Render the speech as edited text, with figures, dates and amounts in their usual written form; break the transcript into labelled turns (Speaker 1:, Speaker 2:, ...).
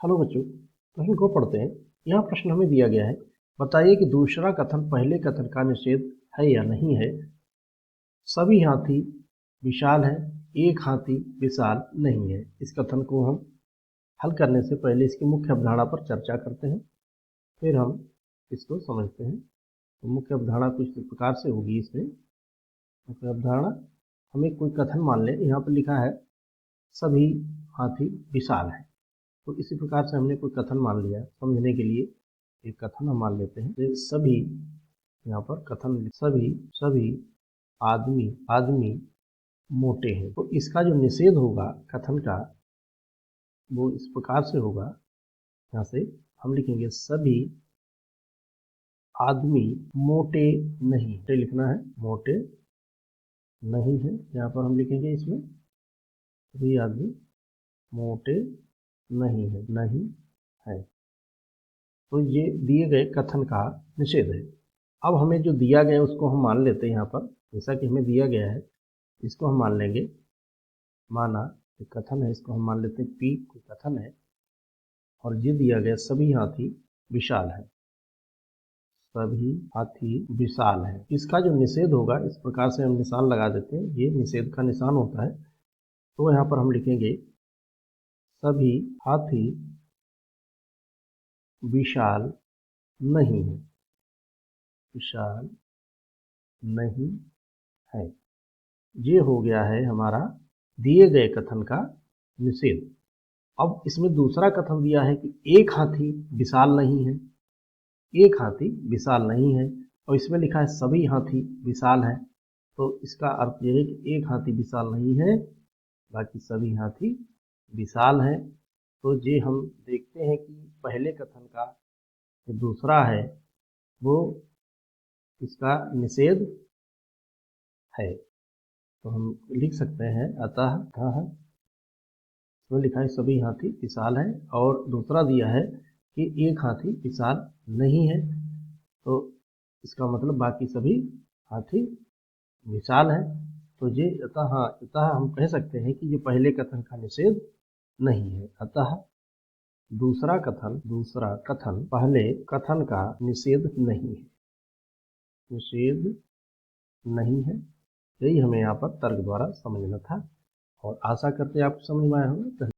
Speaker 1: Hello बच्चों, प्रश्न को पढ़ते हैं। यहाँ प्रश्न हमें दिया गया है, बताइए कि दूसरा कथन पहले कथन का निषेध है या नहीं है। सभी हाथी विशाल है, एक हाथी विशाल नहीं है। इस कथन को हम हल करने से पहले इसकी मुख्य अवधारणा पर चर्चा करते हैं, फिर हम इसको समझते हैं। तो मुख्य अवधारणा कुछ इस प्रकार से होगी। इसमें मुख्य अवधारणा, हमें कोई कथन मान लें। यहाँ पर लिखा है सभी हाथी विशाल है, तो इसी प्रकार से हमने कोई कथन मान लिया। समझने के लिए एक कथन हम मान लेते हैं। तो सभी, यहाँ पर कथन सभी आदमी मोटे हैं। तो इसका जो निषेध होगा कथन का, वो इस प्रकार से होगा। यहाँ से हम लिखेंगे सभी आदमी मोटे नहीं, तो लिखना है मोटे नहीं है। यहाँ पर हम लिखेंगे इसमें सभी आदमी मोटे नहीं है। तो ये दिए गए कथन का निषेध है। अब हमें जो दिया गया है उसको हम मान लेते हैं। यहाँ पर जैसा कि हमें दिया गया है इसको हम मान लेंगे। माना एक कथन है, इसको हम मान लेते हैं पी कोई कथन है, और ये दिया गया सभी हाथी विशाल है। सभी हाथी विशाल है। इसका जो निषेध होगा इस प्रकार से हम निशान लगा देते हैं, ये निषेध का निशान होता है। तो यहाँ पर हम लिखेंगे सभी हाथी विशाल नहीं है, विशाल नहीं है। ये हो गया है हमारा दिए गए कथन का निषेध। अब इसमें दूसरा कथन दिया है कि एक हाथी विशाल नहीं है, एक हाथी विशाल नहीं है, और इसमें लिखा है सभी हाथी विशाल है। तो इसका अर्थ यह है कि एक हाथी विशाल नहीं है, बाकी सभी हाथी विशाल है। तो ये हम देखते हैं कि पहले कथन का जो दूसरा है वो इसका निषेध है। तो हम लिख सकते हैं अतः इसमें लिखा है सभी हाथी विशाल है, और दूसरा दिया है कि एक हाथी विशाल नहीं है। तो इसका मतलब बाकी सभी हाथी विशाल है। तो ये अतः हम कह सकते हैं कि ये पहले कथन का निषेध नहीं है। अतः दूसरा कथन पहले कथन का निषेध नहीं है, निषेध नहीं है। यही हमें यहाँ पर तर्क द्वारा समझना था, और आशा करते हैं आपको समझ में आया होगा।